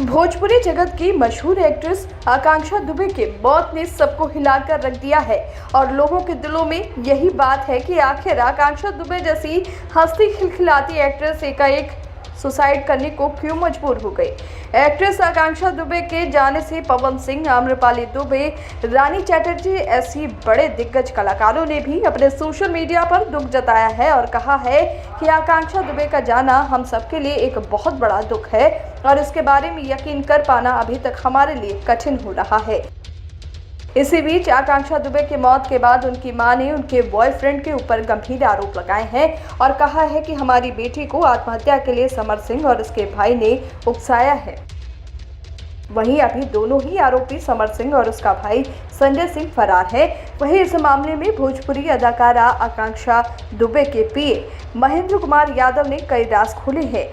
भोजपुरी जगत की मशहूर एक्ट्रेस आकांक्षा दुबे के मौत ने सबको हिलाकर रख दिया है और लोगों के दिलों में यही बात है कि आखिर आकांक्षा दुबे जैसी हंसती खिलखिलाती एक्ट्रेस एकाएक सुसाइड करने को क्यों मजबूर हो गई। एक्ट्रेस आकांक्षा दुबे के जाने से पवन सिंह, आम्रपाली दुबे, रानी चैटर्जी ऐसी बड़े दिग्गज कलाकारों ने भी अपने सोशल मीडिया पर दुख जताया है और कहा है कि आकांक्षा दुबे का जाना हम सबके लिए एक बहुत बड़ा दुख है और इसके बारे में यकीन कर पाना अभी तक हमारे लिए कठिन हो रहा है। इसी बीच आकांक्षा दुबे की मौत के बाद उनकी मां ने उनके बॉयफ्रेंड के ऊपर गंभीर आरोप लगाए हैं और कहा है कि हमारी बेटी को आत्महत्या के लिए समर सिंह और उसके भाई ने उकसाया है। वहीं अभी दोनों ही आरोपी समर सिंह और उसका भाई संजय सिंह फरार है। वहीं इस मामले में भोजपुरी अदाकारा आकांक्षा दुबे के पीए महेंद्र कुमार यादव ने कई राज खोले हैं।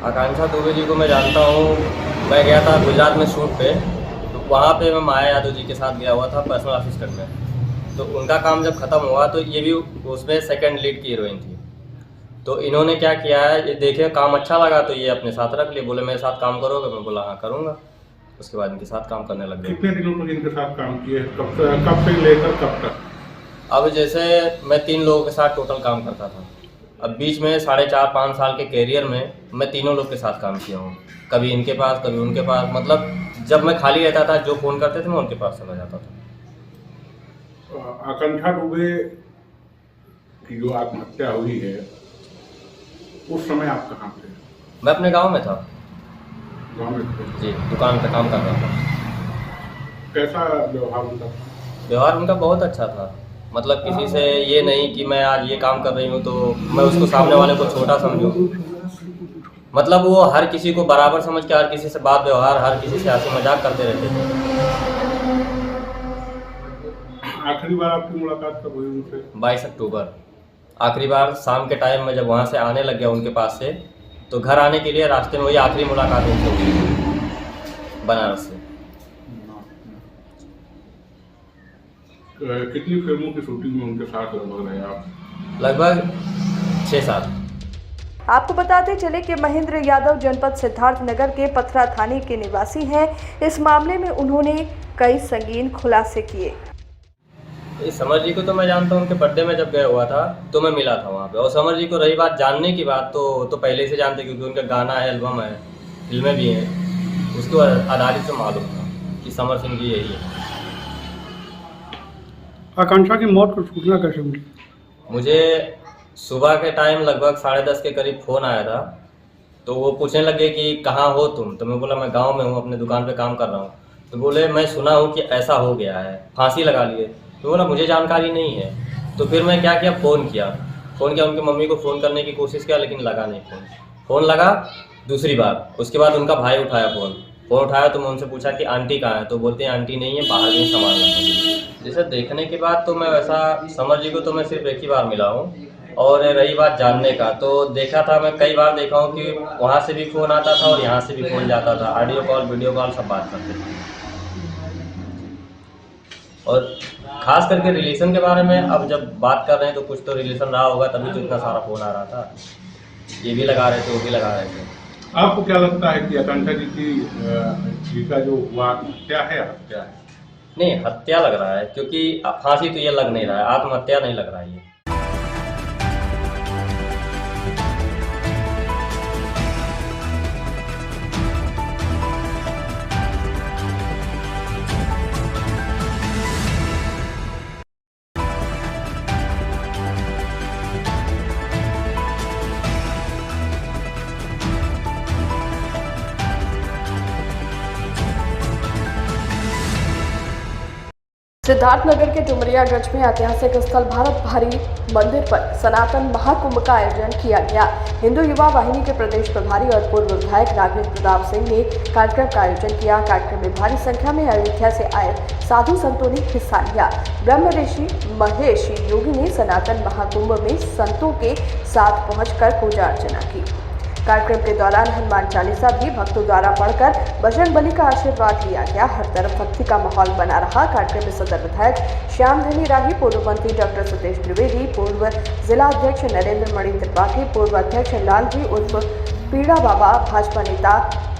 आकांक्षा दुबे जी को मैं जानता हूँ। मैं गया था गुजरात में शूट पे, तो वहाँ पे मैं माया यादव जी के साथ गया हुआ था पर्सनल असिस्टेंट में। तो उनका काम जब ख़त्म हुआ तो ये भी उसमें सेकंड लीड की हीरोइन थी। तो इन्होंने क्या किया है, ये देखे काम अच्छा लगा तो ये अपने साथ रख लिए। बोले मेरे साथ काम करोगे? मैं बोला हाँ करूँगा। उसके बाद इनके साथ काम करने लग गए। कितने दिनों तक इनके साथ काम किए? कब से लेकर कब तक? अब जैसे मैं 3 लोगों के साथ टोटल काम करता था। अब बीच में 4.5-5 साल के कैरियर में मैं तीनों लोग के साथ काम किया हूँ। कभी इनके पास, कभी उनके पास। मतलब जब मैं खाली रहता था, जो फ़ोन करते थे मैं उनके पास चला जाता था। आकांक्षा दुबे की जो आत्महत्या हुई है उस समय आप कहाँ थे? मैं अपने गांव में था। गाँव में थे? जी, दुकान पे काम कर रहा था। कैसा व्यवहार उनका था? व्यवहार उनका बहुत अच्छा था। मतलब किसी से ये नहीं कि मैं आज ये काम कर रही हूँ तो मैं उसको सामने वाले को छोटा समझूं। मतलब वो हर किसी को बराबर समझ के हर किसी से बात व्यवहार, हर किसी से हंसी मजाक करते रहते थे। आखिरी बार आपकी मुलाकात कब हुई उनसे? 22 अक्टूबर। आखिरी बार शाम के टाइम में जब वहाँ से आने लग गया उनके पास से, तो घर आने के लिए रास्ते में वही आखिरी मुलाकात उनसे हुई बनारस से। कितनी फिल्मों की शूटिंग में उनके साथ लगभग रहे आप? लगभग 6-7। आपको बताते चले कि महेंद्र यादव जनपद सिद्धार्थनगर के पथरा थाने के निवासी हैं। इस मामले में उन्होंने कई संगीन खुलासे किए। इस समर जी को तो मैं जानता हूँ, उनके बर्थडे में जब गया हुआ था तो मैं मिला था वहाँ पे। और समर जी को रही बात जानने की बात, तो पहले से जानते, क्योंकि उनका गाना है, एल्बम है, फिल्में भी हैं। उसको आधारित से मालूम था कि समर सिंह जी यही है। आकांक्षा की मौत को सूचना कैसे मिली? मुझे सुबह के टाइम लगभग 10:30 के करीब फ़ोन आया था। तो वो पूछने लगे कि कहाँ हो तुम? तो मैं बोला मैं गांव में हूँ, अपने दुकान पे काम कर रहा हूँ। तो बोले मैं सुना हूँ कि ऐसा हो गया है, फांसी लगा लिए। तो बोला मुझे जानकारी नहीं है। तो फिर मैं क्या किया, फ़ोन किया उनकी मम्मी को फ़ोन करने की कोशिश किया, लेकिन लगा नहीं फ़ोन लगा दूसरी बार। उसके बाद उनका भाई उठाया फ़ोन उठाया तो मैं उनसे पूछा कि आंटी कहाँ है? तो बोलते हैं आंटी नहीं है, बाहर कहीं सामान लाने। जैसे देखने के बाद तो मैं वैसा समर जी को तो मैं सिर्फ एक ही बार मिला हूँ। और रही बात जानने का, तो देखा था, मैं कई बार देखा हूँ कि वहाँ से भी फ़ोन आता था और यहाँ से भी फ़ोन जाता था। ऑडियो कॉल, वीडियो कॉल सब बात करते थे। और ख़ास करके रिलेशन के बारे में अब जब बात कर रहे हैं तो कुछ तो रिलेशन रहा होगा, तभी तो इतना सारा फ़ोन आ रहा था। ये भी लगा रहे थे, वो भी लगा रहे थे। आपको क्या लगता है कि आकांक्षा जी का जो हुआ हत्या है? हत्या है? नहीं, हत्या लग रहा है, क्योंकि फांसी तो ये लग नहीं रहा है, आत्महत्या नहीं लग रहा है ये। सिद्धार्थनगर के डुमरियागंज में ऐतिहासिक स्थल भारत भारी मंदिर पर सनातन महाकुंभ का आयोजन किया गया। हिंदू युवा वाहिनी के प्रदेश प्रभारी और पूर्व विधायक राघवेंद्र प्रताप सिंह ने कार्यक्रम का आयोजन किया। कार्यक्रम में भारी संख्या में अयोध्या से आए साधु संतों ने हिस्सा लिया। ब्रह्म ऋषि महेश योगी ने सनातन महाकुंभ में संतों के साथ पहुंचकर पूजा अर्चना की। कार्यक्रम के दौरान हनुमान चालीसा भी भक्तों द्वारा पढ़कर बजरंगबली का आशीर्वाद लिया गया। हर तरफ भक्ति का माहौल बना रहा। कार्यक्रम में सदर विधायक श्यामधनी राही, पूर्व मंत्री डॉक्टर सतीश द्विवेदी, पूर्व जिला अध्यक्ष नरेंद्र मणि त्रिपाठी, पूर्व अध्यक्ष लालजी उर्फ पीड़ा बाबा, भाजपा नेता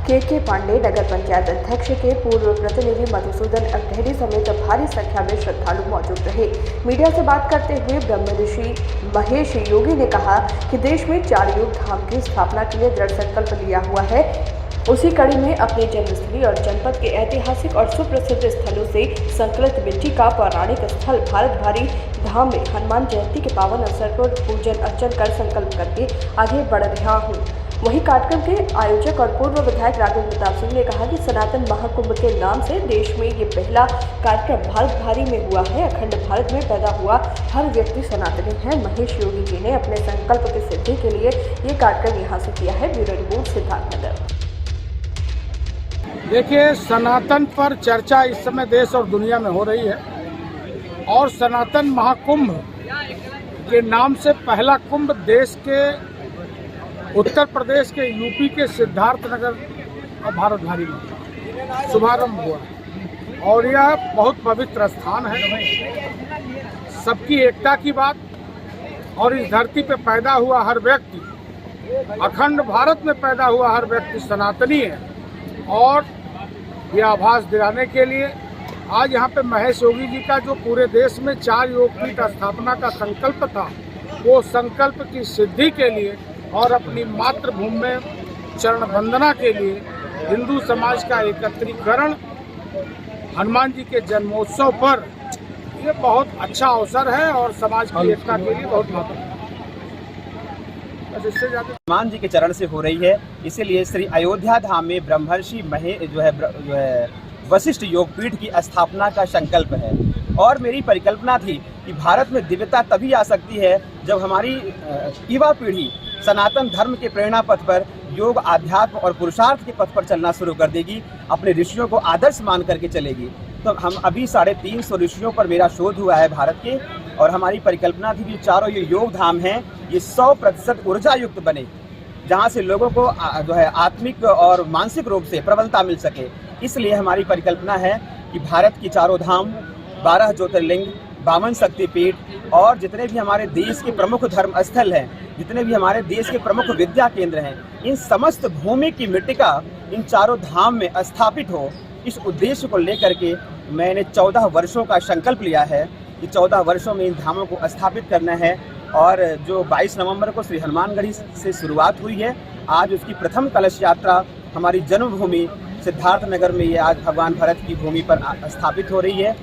के पांडे, नगर पंचायत अध्यक्ष के पूर्व प्रतिनिधि मधुसूदन अकढेरी समेत भारी संख्या में श्रद्धालु मौजूद रहे। मीडिया से बात करते हुए ब्रह्म ऋषि महेश योगी ने कहा कि देश में 4 योग धाम की स्थापना के लिए दृढ़ संकल्प लिया हुआ है। उसी कड़ी में अपने जन्मस्थली और जनपद के ऐतिहासिक और सुप्रसिद्ध स्थलों से संकलित मिट्टी का पौराणिक स्थल भारत भारी धाम में हनुमान जयंती के पावन अवसर पर पूजन अर्चन कर संकल्प करके आगे बढ़ रहा हूँ। वहीं कार्यक्रम के आयोजक और पूर्व विधायक राघवेंद्र प्रताप सिंह ने कहा कि सनातन महाकुंभ के नाम से देश में ये पहला कार्यक्रम भारत भारी में हुआ है। अखंड भारत में पैदा हुआ हर व्यक्ति सनातनी है। महेश योगी जी ने अपने संकल्प की सिद्धि के लिए ये कार्यक्रम यहाँ से किया है। Bureau report, Siddharthnagar. देखिए, सनातन पर चर्चा इस समय देश और दुनिया में हो रही है और सनातन महाकुंभ के नाम से पहला कुंभ देश के उत्तर प्रदेश के यूपी के सिद्धार्थनगर और भारत भारी में शुभारंभ हुआ और यह बहुत पवित्र स्थान है। सबकी एकता की बात और इस धरती पे पैदा हुआ हर व्यक्ति, अखंड भारत में पैदा हुआ हर व्यक्ति सनातनी है और यह आभास दिलाने के लिए आज यहाँ पे महेश योगी जी का जो पूरे देश में 4 योगपीठ स्थापना का संकल्प था, वो संकल्प की सिद्धि के लिए और अपनी मातृभूमि में चरण वंदना के लिए हिंदू समाज का एकत्रीकरण हनुमान जी के जन्मोत्सव पर ये बहुत अच्छा अवसर है और समाज की एकता के लिए बहुत महत्वपूर्ण है। बस इससे ज़्यादा हनुमान जी के चरण से हो रही है, इसीलिए श्री अयोध्या धाम में ब्रह्मर्षि जो है वशिष्ठ योगपीठ की स्थापना का संकल्प है। और मेरी परिकल्पना थी कि भारत में दिव्यता तभी आ सकती है जब हमारी युवा पीढ़ी सनातन धर्म के प्रेरणा पथ पर योग, आध्यात्म और पुरुषार्थ के पथ पर चलना शुरू कर देगी, अपने ऋषियों को आदर्श मान करके चलेगी। तो हम अभी 350 ऋषियों पर मेरा शोध हुआ है भारत के, और हमारी परिकल्पना थी कि चारों ये योग धाम हैं, ये 100% ऊर्जा युक्त बने, जहाँ से लोगों को जो है आत्मिक और मानसिक रूप से प्रबलता मिल सके। इसलिए हमारी परिकल्पना है कि भारत की चारों धाम, 12 ज्योतिर्लिंग, 52 शक्तिपीठ और जितने भी हमारे देश के प्रमुख धर्म स्थल हैं, जितने भी हमारे देश के प्रमुख विद्या केंद्र हैं, इन समस्त भूमि की मिट्टी का इन चारों धाम में स्थापित हो, इस उद्देश्य को लेकर के मैंने 14 वर्षों का संकल्प लिया है कि 14 वर्षों में इन धामों को स्थापित करना है। और जो 22 नवंबर को श्री हनुमानगढ़ी से शुरुआत हुई है, आज उसकी प्रथम कलश यात्रा हमारी जन्मभूमि सिद्धार्थनगर में ये आज भगवान भरत की भूमि पर स्थापित हो रही है।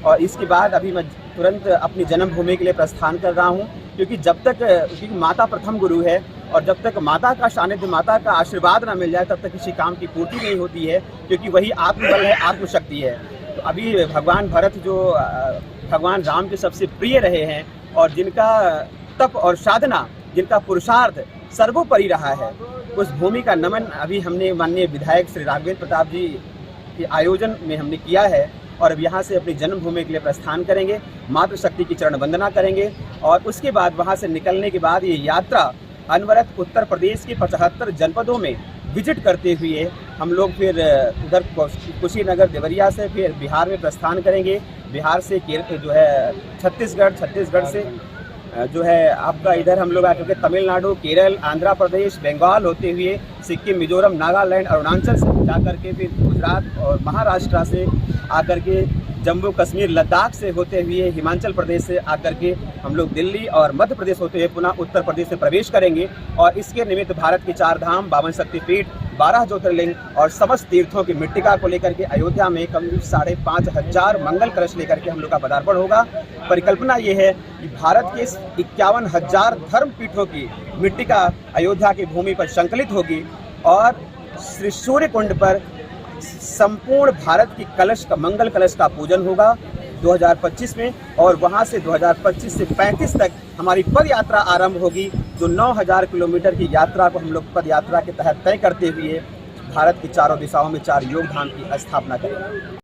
और इसके बाद अभी मैं तुरंत अपनी जन्मभूमि के लिए प्रस्थान कर रहा हूँ, क्योंकि माता प्रथम गुरु है और जब तक माता का सानिध्य, माता का आशीर्वाद ना मिल जाए, तब तक किसी काम की पूर्ति नहीं होती है, क्योंकि वही आत्मबल है, आत्मशक्ति है। तो अभी भगवान भरत जो भगवान राम के सबसे प्रिय रहे हैं और जिनका तप और साधना, जिनका पुरुषार्थ सर्वोपरि रहा है, उस भूमि का नमन अभी हमने माननीय विधायक श्री राघवेंद्र प्रताप जी के आयोजन में हमने किया है। और अब यहाँ से अपनी जन्मभूमि के लिए प्रस्थान करेंगे, मातृशक्ति की चरण वंदना करेंगे और उसके बाद वहाँ से निकलने के बाद ये यात्रा अनवरत उत्तर प्रदेश के 75 जनपदों में विजिट करते हुए हम लोग फिर उधर कुशीनगर, देवरिया से फिर बिहार में प्रस्थान करेंगे। बिहार से जो है छत्तीसगढ़ से जो है आपका इधर हम लोग आकर के तमिलनाडु, केरल, आंध्र प्रदेश, बंगाल होते हुए सिक्किम, मिजोरम, नागालैंड, अरुणाचल से जाकर के फिर गुजरात और महाराष्ट्र से आकर के जम्मू कश्मीर, लद्दाख से होते हुए हिमाचल प्रदेश से आकर के हम लोग दिल्ली और मध्य प्रदेश होते हुए पुनः उत्तर प्रदेश में प्रवेश करेंगे। और इसके निमित्त भारत के 4 धाम, 52 शक्तिपीठ, 12 ज्योतिर्लिंग और समस्त तीर्थों की मृत्तिका को लेकर के अयोध्या में करीब 5,500 मंगल कलश लेकर के हम लोग का पदार्पण होगा। परिकल्पना ये है कि भारत के 51,000 धर्म पीठों की मृत्तिका अयोध्या की भूमि पर संकलित होगी और श्री सूर्य कुंड पर संपूर्ण भारत की कलश का, मंगल कलश का पूजन होगा 2025 में। और वहां से 2025 से 35 तक हमारी पद यात्रा आरंभ होगी, जो 9,000 किलोमीटर की यात्रा को हम लोग पद यात्रा के तहत तय करते हुए भारत की चारों दिशाओं में 4 योग धाम की स्थापना करेंगे।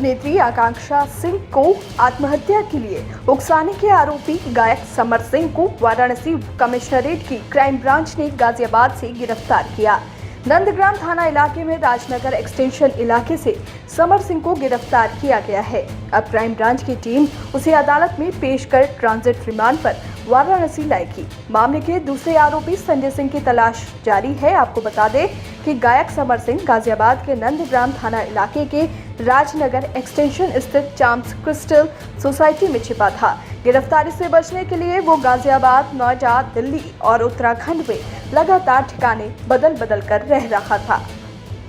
अभिनेत्री आकांक्षा सिंह को आत्महत्या के लिए उकसाने के आरोपी गायक समर सिंह को वाराणसी कमिश्नरेट की क्राइम ब्रांच ने गाजियाबाद से गिरफ्तार किया। नंदग्राम थाना इलाके में राजनगर एक्सटेंशन इलाके से समर सिंह को गिरफ्तार किया गया है। अब क्राइम ब्रांच की टीम उसे अदालत में पेश कर ट्रांजिट रिमांड पर वाराणसी लाएगी। मामले के दूसरे आरोपी संजय सिंह की तलाश जारी है। आपको बता दें कि गायक समर सिंह गाजियाबाद के नंदग्राम थाना इलाके के राजनगर एक्सटेंशन स्थित चाम्स क्रिस्टल सोसाइटी में छिपा था। गिरफ्तारी से बचने के लिए वो गाजियाबाद, नोएडा, दिल्ली और उत्तराखंड में लगातार ठिकाने बदल बदल कर रह रहा था।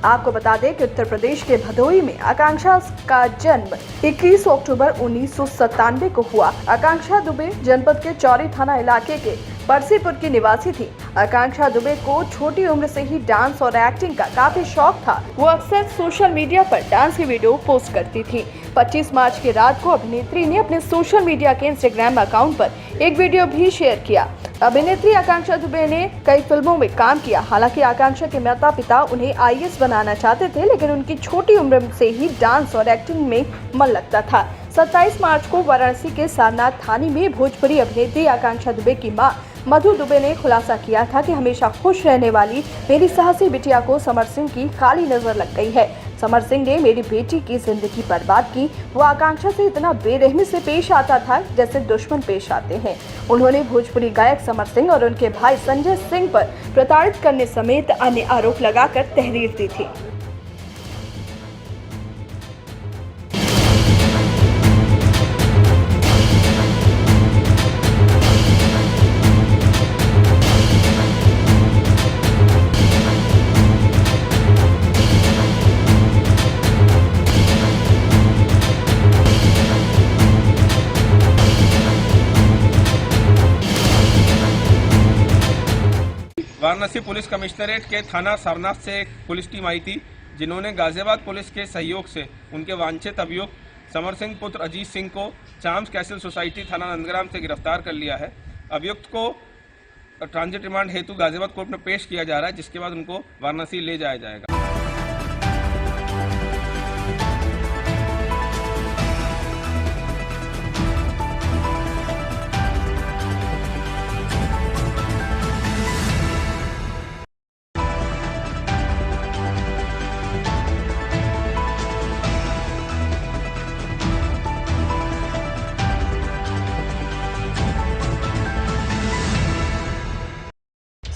आपको बता दें कि उत्तर प्रदेश के भदोही में आकांक्षा का जन्म 21 अक्टूबर 1997 को हुआ। आकांक्षा दुबे जनपद के चौरी थाना इलाके के परसीपुर की निवासी थी। आकांक्षा दुबे को छोटी उम्र से ही डांस और एक्टिंग का काफी शौक था। वो अक्सर सोशल मीडिया पर डांस की वीडियो पोस्ट करती थी। 25 मार्च की रात को अभिनेत्री ने अपने सोशल मीडिया के इंस्टाग्राम अकाउंट पर एक वीडियो भी शेयर किया। अभिनेत्री आकांक्षा दुबे ने कई फिल्मों में काम किया। हालांकि आकांक्षा के माता पिता उन्हें IAS बनाना चाहते थे, लेकिन उनकी छोटी उम्र से ही डांस और एक्टिंग में मन लगता था। 27 मार्च को वाराणसी के सारनाथ थाने में भोजपुरी अभिनेत्री आकांक्षा दुबे की मां मधु दुबे ने खुलासा किया था कि हमेशा खुश रहने वाली मेरी साहसी बिटिया को समर सिंह की काली नजर लग गई है। समर सिंह ने मेरी बेटी की जिंदगी बर्बाद की। वो आकांक्षा से इतना बेरहमी से पेश आता था जैसे दुश्मन पेश आते हैं। उन्होंने भोजपुरी गायक समर सिंह और उनके भाई संजय सिंह पर प्रताड़ित करने समेत अन्य आरोप लगाकर तहरीर दी थी। वाराणसी पुलिस कमिश्नरेट के थाना सारनाथ से एक पुलिस टीम आई थी, जिन्होंने गाजियाबाद पुलिस के सहयोग से उनके वांछित अभियुक्त समर सिंह पुत्र अजीत सिंह को चाम्स कैसल सोसाइटी थाना नंदग्राम से गिरफ्तार कर लिया है। अभियुक्त को ट्रांजिट रिमांड हेतु गाजियाबाद कोर्ट में पेश किया जा रहा है, जिसके बाद उनको वाराणसी ले जाया जाएगा।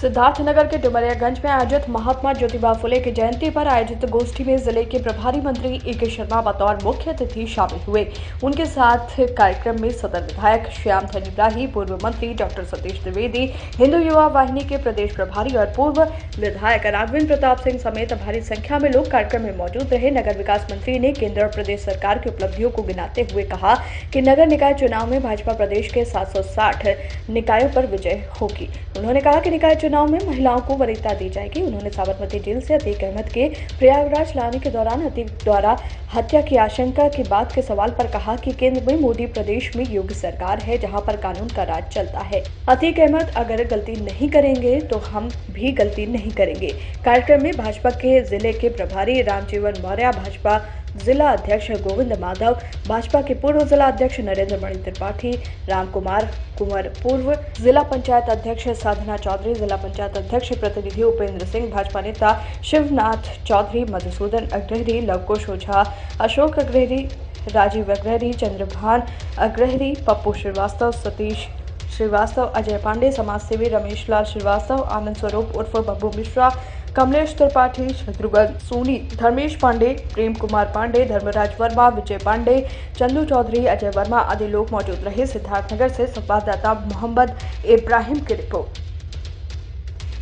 सिद्धार्थनगर के डुमरियागंज में आयोजित महात्मा ज्योतिबा फुले की जयंती पर आयोजित गोष्ठी में जिले के प्रभारी मंत्री AK शर्मा बतौर मुख्य अतिथि शामिल हुए। उनके साथ कार्यक्रम में सदर विधायक श्याम धन इब्राही, पूर्व मंत्री डॉक्टर सतीश द्विवेदी, हिंदू युवा वाहिनी के प्रदेश प्रभारी और पूर्व विधायक राघवेंद्र प्रताप सिंह समेत भारी संख्या में लोग कार्यक्रम में मौजूद रहे। नगर विकास मंत्री ने केंद्र और प्रदेश सरकार की उपलब्धियों को गिनाते हुए कहा कि नगर निकाय चुनाव में भाजपा प्रदेश के 760 निकायों पर विजय होगी। उन्होंने कहा कि निकाय चुनाव में महिलाओं को वरीयता दी जाएगी। उन्होंने साबरमती जेल से अतीक अहमद के प्रयागराज लाने के दौरान अतीक द्वारा हत्या की आशंका की बात के सवाल पर कहा कि केंद्र में मोदी प्रदेश में योगी सरकार है, जहां पर कानून का राज चलता है। अतीक अहमद अगर गलती नहीं करेंगे तो हम भी गलती नहीं करेंगे। कार्यक्रम में भाजपा के जिले के प्रभारी रामजीवन मौर्य, भाजपा जिला अध्यक्ष गोविंद माधव, भाजपा के पूर्व जिला अध्यक्ष नरेंद्र मणि त्रिपाठी, रामकुमार कुंवर, पूर्व जिला पंचायत अध्यक्ष साधना चौधरी, जिला पंचायत अध्यक्ष प्रतिनिधि उपेंद्र सिंह, भाजपा नेता शिवनाथ चौधरी, मधुसूदन अग्रहरी, लवकुश ओझा, अशोक अग्रहरी, राजीव अग्रहरी, चंद्रभान अग्रहरी, पप्पू श्रीवास्तव, सतीश श्रीवास्तव, अजय पांडे, समाजसेवी रमेश लाल श्रीवास्तव, आनंद स्वरूप उर्फ बब्बू मिश्रा, कमलेश त्रिपाठी, शत्रुघ्न सोनी, धर्मेश पांडे, प्रेम कुमार पांडे, धर्मराज वर्मा, विजय पांडे, चंदू चौधरी, अजय वर्मा आदि लोग मौजूद रहे। सिद्धार्थनगर से संवाददाता मोहम्मद इब्राहिम की रिपोर्ट।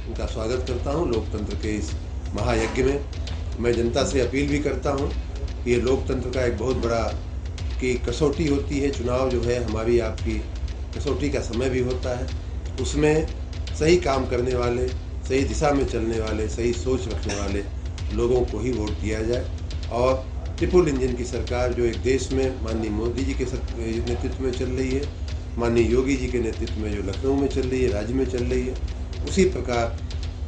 उनका स्वागत करता हूं लोकतंत्र के इस महायज्ञ में। मैं जनता से अपील भी करता हूं कि ये लोकतंत्र का एक बहुत बड़ा की कसौटी होती है। चुनाव जो है हमारी आपकी कसौटी का समय भी होता है। उसमें सही काम करने वाले, सही दिशा में चलने वाले, सही सोच रखने वाले लोगों को ही वोट दिया जाए। और ट्रिपल इंजन की सरकार जो एक देश में माननीय मोदी जी के नेतृत्व में चल रही है, माननीय योगी जी के नेतृत्व में जो लखनऊ में चल रही है, राज्य में चल रही है, उसी प्रकार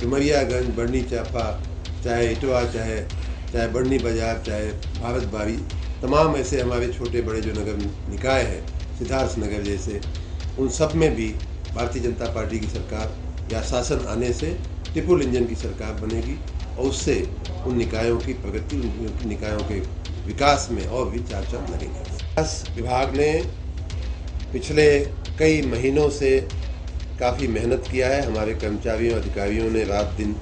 डुमरियागंज, बढ़नी चापा, चाहे इटवा, चाहे बढ़नी बाजार, चाहे भारत बारी, तमाम ऐसे हमारे छोटे बड़े जो नगर निकाय है, सिद्धार्थ नगर जैसे, उन सब में भी भारतीय जनता पार्टी की सरकार या शासन आने से ट्रिपल इंजन की सरकार बनेगी और उससे उन निकायों की प्रगति, उन निकायों के विकास में और भी चार चांद लगेंगे। विकास विभाग ने पिछले कई महीनों से काफ़ी मेहनत किया है। हमारे कर्मचारियों अधिकारियों ने रात दिन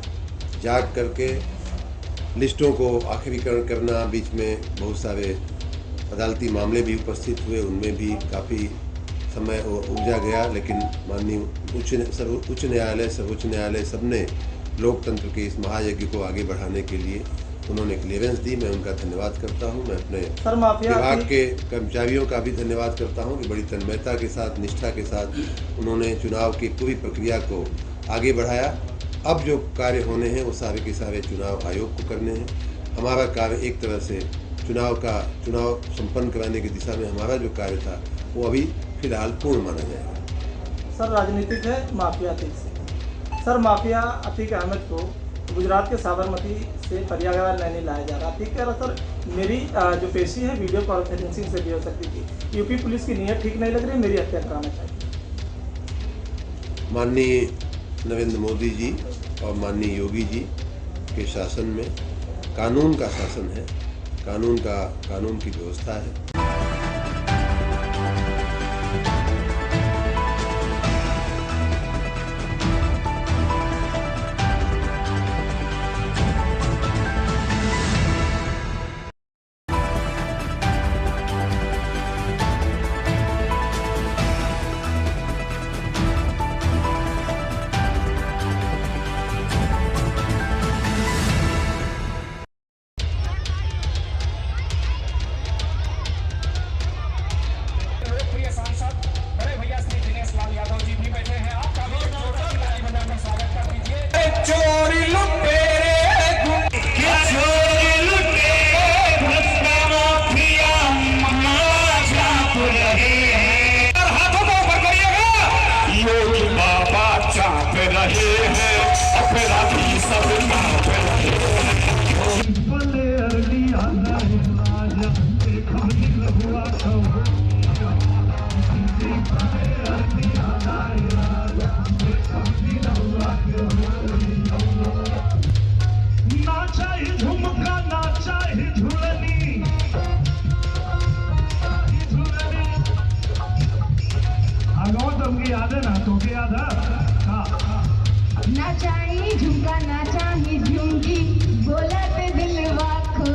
जाग करके लिस्टों को आखिरीकरण करना, बीच में बहुत सारे अदालती मामले भी उपस्थित हुए, उनमें भी काफ़ी समय उपजा गया, लेकिन माननीय उच्च न्यायालय, सर्वोच्च न्यायालय सबने लोकतंत्र के इस महायज्ञ को आगे बढ़ाने के लिए उन्होंने क्लियरेंस दी। मैं उनका धन्यवाद करता हूं। मैं अपने विभाग के कर्मचारियों का भी धन्यवाद करता हूं कि बड़ी तन्मयता के साथ, निष्ठा के साथ उन्होंने चुनाव की पूरी प्रक्रिया को आगे बढ़ाया। अब जो कार्य होने हैं वो सारे के सारे चुनाव आयोग को करने हैं। हमारा कार्य एक तरह से चुनाव संपन्न कराने की दिशा में हमारा जो कार्य था वो अभी फिलहाल पूर्ण माना जाएगा। सर, राजनीतिक है माफिया अतीक से। सर, माफिया अतीक अहमद को गुजरात के साबरमती से प्रयागराज नैनी लाया जा रहा। अतीक कह रहा सर मेरी जो पेशी है वीडियो कॉन्फ्रेंसिंग से भी हो सकती थी। यूपी पुलिस की नीयत ठीक नहीं लग रही, मेरी हत्या कराना चाहिए। माननीय नरेंद्र मोदी जी और माननीय योगी जी के शासन में कानून का शासन है, कानून की व्यवस्था है। ना चाहिए झुमका ना चाहिए झुमकी, बोला पे दिलवा खो।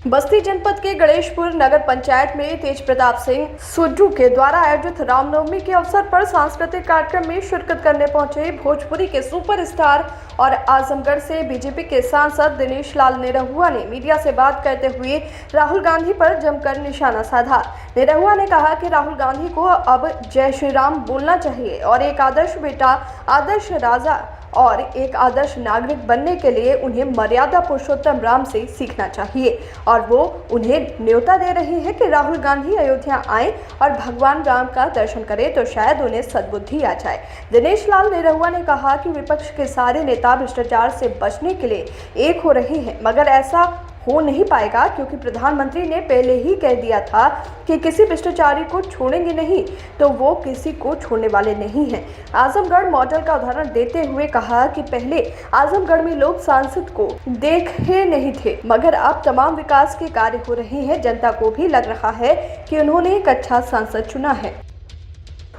बस्ती जनपद के गणेशपुर नगर पंचायत में तेज प्रताप सिंह सुड्डू के द्वारा आयोजित रामनवमी के अवसर पर सांस्कृतिक कार्यक्रम में शिरकत करने पहुंचे भोजपुरी के सुपरस्टार और आजमगढ़ से बीजेपी के सांसद दिनेश लाल निरहुआ ने मीडिया से बात करते हुए राहुल गांधी पर जमकर निशाना साधा। निरहुआ ने कहा कि राहुल गांधी को अब जय श्री राम बोलना चाहिए और एक आदर्श बेटा, आदर्श राजा और एक आदर्श नागरिक बनने के लिए उन्हें मर्यादा पुरुषोत्तम राम से सीखना चाहिए और वो उन्हें न्योता दे रही है कि राहुल गांधी अयोध्या आए और भगवान राम का दर्शन करें तो शायद उन्हें सद्बुद्धि आ जाए। दिनेश लाल निरहुआ ने कहा कि विपक्ष के सारे नेता भ्रष्टाचार से बचने के लिए एक हो रहे हैं, मगर ऐसा हो नहीं पाएगा क्योंकि प्रधानमंत्री ने पहले ही कह दिया था कि किसी भ्रष्टाचारी को छोड़ेंगे नहीं, तो वो किसी को छोड़ने वाले नहीं हैं। आजमगढ़ मॉडल का उदाहरण देते हुए कहा कि पहले आजमगढ़ में लोग सांसद को देखे नहीं थे, मगर अब तमाम विकास के कार्य हो रहे हैं। जनता को भी लग रहा है कि उन्होंने एक अच्छा सांसद चुना है।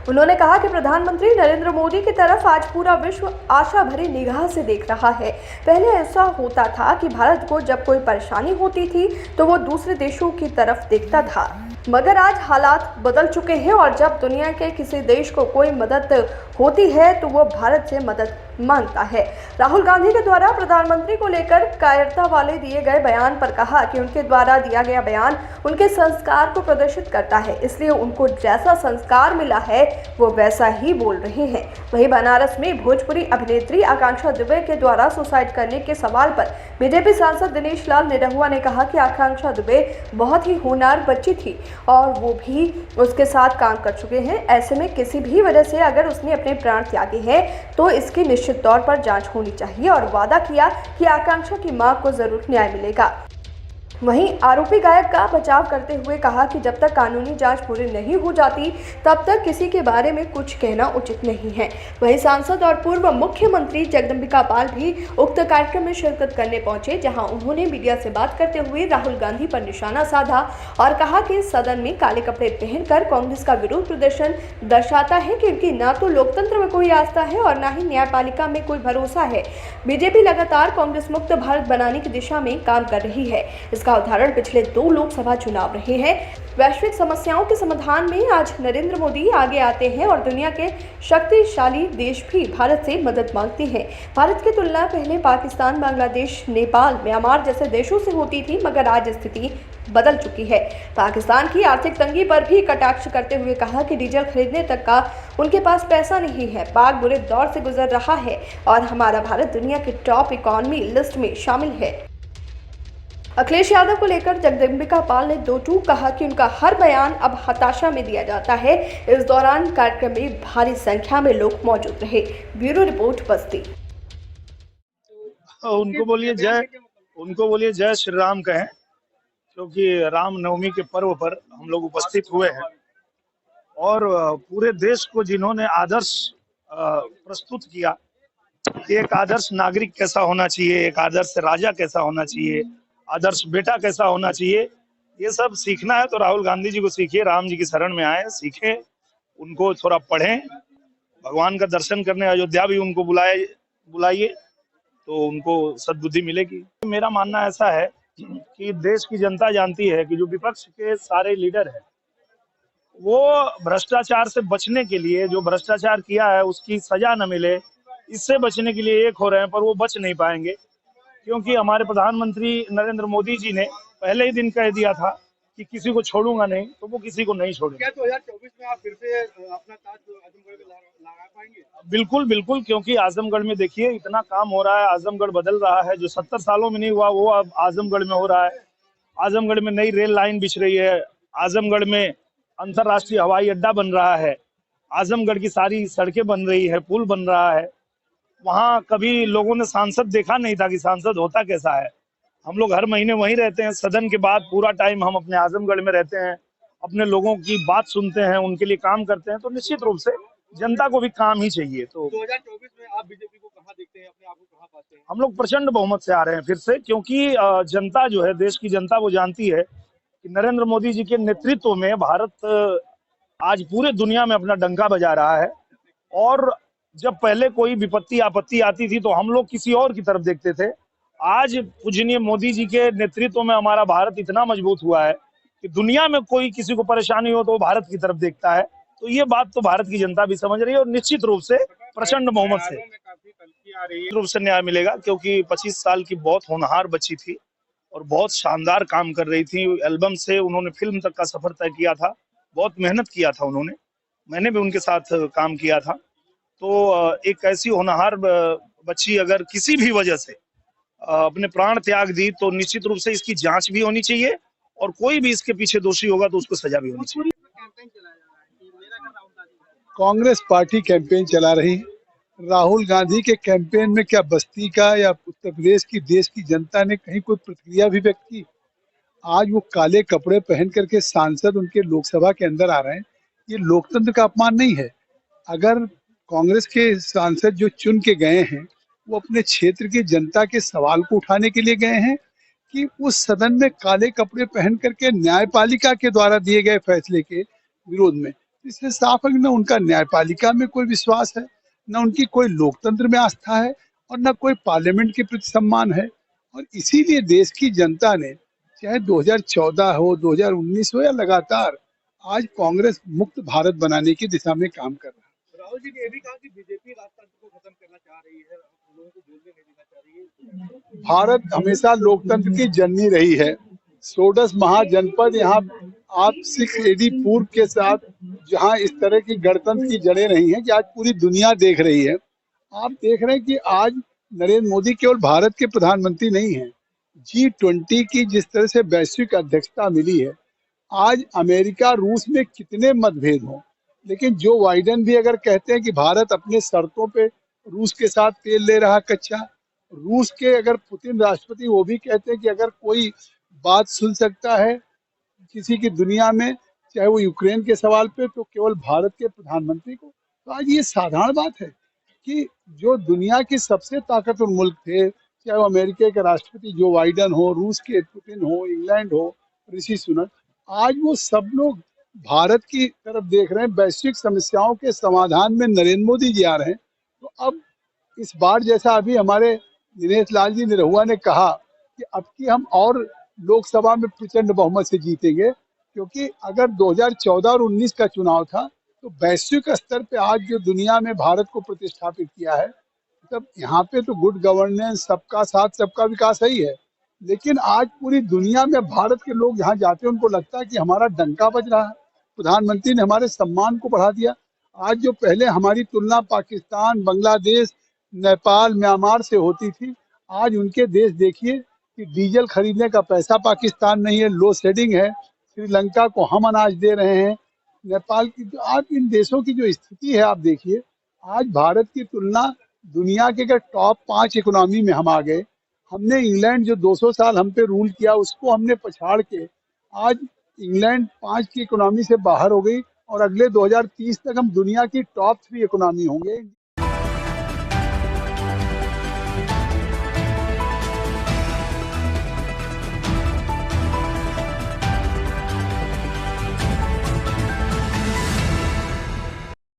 उन्होंने कहा कि प्रधानमंत्री नरेंद्र मोदी की तरफ आज पूरा विश्व आशा भरी निगाह से देख रहा है। पहले ऐसा होता था कि भारत को जब कोई परेशानी होती थी तो वो दूसरे देशों की तरफ देखता था, मगर आज हालात बदल चुके हैं और जब दुनिया के किसी देश को कोई मदद होती है तो वो भारत से मदद मांगता है। राहुल गांधी के द्वारा प्रधानमंत्री को लेकर कायरता वाले दिए गए बयान पर कहा कि उनके द्वारा दिया गया बयान उनके संस्कार को प्रदर्शित करता है, इसलिए उनको जैसा संस्कार मिला है वो वैसा ही बोल रहे हैं। वहीं बनारस में भोजपुरी अभिनेत्री आकांक्षा दुबे के द्वारा सुसाइड करने के सवाल पर बीजेपी सांसद दिनेश लाल निरहुआ ने कहा कि आकांक्षा दुबे बहुत ही होनहार बच्ची थी और वो भी उसके साथ काम कर चुके हैं। ऐसे में किसी भी वजह से अगर उसने अपने प्राण त्यागे हैं तो इसकी निश्चित तौर पर जांच होनी चाहिए और वादा किया कि आकांक्षा की मां को जरूर न्याय मिलेगा। वहीं आरोपी गायक का बचाव करते हुए कहा कि जब तक कानूनी जांच पूरी नहीं हो जाती तब तक किसी के बारे में कुछ कहना उचित नहीं है। वहीं सांसद और पूर्व मुख्यमंत्री जगदम्बिका पाल भी उक्त कार्यक्रम में शिरकत करने पहुंचे, जहां उन्होंने मीडिया से बात करते हुए राहुल गांधी पर निशाना साधा और कहा कि सदन में काले कपड़े पहनकर कांग्रेस का विरोध प्रदर्शन दर्शाता है कि उनकी न तो लोकतंत्र में कोई आस्था है और न ही न्यायपालिका में कोई भरोसा है। बीजेपी लगातार कांग्रेस मुक्त भारत बनाने की दिशा में काम कर रही है। इसका उदाहरण पिछले 2 लोकसभा चुनाव रहे हैं। वैश्विक समस्याओं के समाधान में आज नरेंद्र मोदी आगे आते हैं और दुनिया के शक्तिशाली देश भी भारत से मदद मांगते हैं। भारत की तुलना पहले पाकिस्तान, बांग्लादेश, नेपाल, म्यांमार जैसे देशों से होती थी, मगर आज स्थिति बदल चुकी है। पाकिस्तान की आर्थिक तंगी पर भी कटाक्ष करते हुए कहा कि डीजल खरीदने तक का उनके पास पैसा नहीं है। पाक बुरे दौर से गुजर रहा है और हमारा भारत दुनिया के टॉप इकोनॉमी लिस्ट में शामिल है। अखिलेश यादव को लेकर जगदम्बिका पाल ने दो टूक कहा कि उनका हर बयान अब हताशा में दिया जाता है। इस दौरान कार्यक्रम में भारी संख्या में लोग मौजूद रहे। ब्यूरो रिपोर्ट बस्ती। उनको बोलिए जय श्री राम कहें, क्योंकि रामनवमी के पर्व पर हम लोग उपस्थित हुए हैं और पूरे देश को जिन्होंने आदर्श प्रस्तुत किया, एक आदर्श नागरिक कैसा होना चाहिए, एक आदर्श राजा कैसा होना चाहिए, आदर्श बेटा कैसा होना चाहिए, ये सब सीखना है तो राहुल गांधी जी को सीखिए, राम जी की शरण में आए, सीखें, उनको थोड़ा पढ़ें, भगवान का दर्शन करने अयोध्या भी उनको बुलाइए तो उनको सद्बुद्धि मिलेगी। मेरा मानना ऐसा है कि देश की जनता जानती है कि जो विपक्ष के सारे लीडर हैं वो भ्रष्टाचार से बचने के लिए, जो भ्रष्टाचार किया है उसकी सजा न मिले, इससे बचने के लिए एक हो रहे हैं, पर वो बच नहीं पाएंगे, क्योंकि हमारे प्रधानमंत्री नरेंद्र मोदी जी ने पहले ही दिन कह दिया था कि किसी को छोड़ूंगा नहीं, तो वो किसी को नहीं छोड़ेंगे। क्या 2024 में आप फिर से अपना ताज आजमगढ़ में लगा पाएंगे? बिल्कुल, क्योंकि आजमगढ़ में देखिए इतना काम हो रहा है, आजमगढ़ बदल रहा है, जो 70 सालों में नहीं हुआ वो अब आजमगढ़ में हो रहा है। आजमगढ़ में नई रेल लाइन बिछ रही है, आजमगढ़ में अंतर्राष्ट्रीय हवाई अड्डा बन रहा है, आजमगढ़ की सारी सड़कें बन रही है, पुल बन रहा है। वहाँ कभी लोगों ने सांसद देखा नहीं था कि सांसद होता कैसा है। हम लोग हर महीने वहीं रहते हैं, सदन के बाद पूरा टाइम हम अपने आजमगढ़ में रहते हैं, अपने लोगों की बात सुनते हैं, उनके लिए काम करते हैं, तो निश्चित रूप से जनता को भी काम ही चाहिए। तो 2024 में आप बीजेपी को कहाँ देखते हैं, अपने आप को कहाँ पाते हैं? हम लोग प्रचंड बहुमत से आ रहे हैं फिर से, क्योंकि जनता जो है, देश की जनता वो जानती है कि नरेंद्र मोदी जी के नेतृत्व में भारत आज पूरे दुनिया में अपना डंका बजा रहा है। और जब पहले कोई विपत्ति आपत्ति आती थी तो हम लोग किसी और की तरफ देखते थे, आज पूजनीय मोदी जी के नेतृत्व में हमारा भारत इतना मजबूत हुआ है कि दुनिया में कोई किसी को परेशानी हो तो वो भारत की तरफ देखता है। तो ये बात तो भारत की जनता भी समझ रही है और निश्चित रूप से प्रचंड बहुमत से न्याय मिलेगा, क्योंकि 25 साल की बहुत होनहार बच्ची थी और बहुत शानदार काम कर रही थी। एल्बम से उन्होंने फिल्म तक का सफर तय किया था, बहुत मेहनत किया था उन्होंने, मैंने भी उनके साथ काम किया था। तो एक ऐसी होनहार बच्ची अगर किसी भी वजह से अपने प्राण त्याग दी तो निश्चित रूप से इसकी जांच भी होनी चाहिए और कोई भी इसके पीछे दोषी होगा तो उसको सजा भी होनी चाहिए। कांग्रेस पार्टी कैंपेन चला रही, राहुल गांधी के कैंपेन में क्या बस्ती का या उत्तर प्रदेश की देश की जनता ने कहीं कोई प्रतिक्रिया भी व्यक्त की? आज वो काले कपड़े पहन करके सांसद उनके लोकसभा के अंदर आ रहे हैं, ये लोकतंत्र का अपमान नहीं है? अगर कांग्रेस के सांसद जो चुन के गए हैं वो अपने क्षेत्र की जनता के सवाल को उठाने के लिए गए हैं कि उस सदन में काले कपड़े पहन करके न्यायपालिका के द्वारा दिए गए फैसले के विरोध में? इससे साफ है कि न उनका न्यायपालिका में कोई विश्वास है, न उनकी कोई लोकतंत्र में आस्था है और न कोई पार्लियामेंट के प्रति सम्मान है। और इसीलिए देश की जनता ने चाहे 2014 हो, 2019 हो या लगातार आज कांग्रेस मुक्त भारत बनाने की दिशा में काम कर रहा है। राहुल जी ने ये भी कहा कि बीजेपी राजतंत्र को खत्म करना चाह रही है, लोगों को बोलने नहीं देना चाह रही है। भारत हमेशा लोकतंत्र की जननी रही है। सोडस महाजनपद यहाँ आप 6 AD पूर्व के साथ जहाँ इस तरह की गणतंत्र की जड़ें रही हैं कि आज पूरी दुनिया देख रही है। आप देख रहे हैं कि आज नरेंद्र मोदी केवल भारत के प्रधानमंत्री नहीं हैं, G20 की जिस तरह से वैश्विक अध्यक्षता मिली है। आज अमेरिका रूस में कितने मतभेद हों, लेकिन जो बाइडेन भी अगर कहते हैं कि भारत अपने शर्तों पे रूस के साथ तेल ले रहा कच्चा, रूस के अगर पुतिन राष्ट्रपति वो भी कहते हैं कि अगर कोई बात सुन सकता है किसी की दुनिया में, चाहे वो यूक्रेन के सवाल पे, तो केवल भारत के प्रधानमंत्री को। तो आज ये साधारण बात है कि जो दुनिया के सबसे ताकतवर मुल्क थे, चाहे वो अमेरिका के राष्ट्रपति जो बाइडेन हो, रूस के पुतिन हो, इंग्लैंड हो ऋषि सुनक, आज वो सब लोग भारत की तरफ देख रहे हैं। वैश्विक समस्याओं के समाधान में नरेंद्र मोदी जी आ रहे हैं। तो अब इस बार जैसा अभी हमारे दिनेश लाल जी निरहुआ ने कहा कि अब की हम और लोकसभा में प्रचंड बहुमत से जीतेंगे, क्योंकि अगर 2014 और 19 का चुनाव था तो वैश्विक स्तर पे आज जो दुनिया में भारत को प्रतिष्ठापित किया है, तब यहाँ पे तो गुड गवर्नेंस, सबका साथ सबका विकास ही है। लेकिन आज पूरी दुनिया में भारत के लोग जहाँ जाते हैं उनको लगता है कि हमारा डंका बज रहा है, प्रधानमंत्री ने हमारे सम्मान को बढ़ा दिया। आज जो पहले हमारी तुलना पाकिस्तान, बांग्लादेश, नेपाल, म्यांमार से होती थी, आज उनके देश देखिए कि डीजल खरीदने का पैसा पाकिस्तान नहीं है, लो शेडिंग है, श्रीलंका को हम अनाज दे रहे हैं, नेपाल की। तो आज इन देशों की जो स्थिति है आप देखिए, आज भारत की तुलना दुनिया के अगर टॉप 5 इकोनॉमी में हम आ गए। हमने इंग्लैंड जो 200 साल हम पे रूल किया उसको हमने पछाड़ के आज इंग्लैंड 5 की इकोनॉमी से बाहर हो गई और अगले 2030 तक हम दुनिया की टॉप 3 इकोनॉमी होंगे।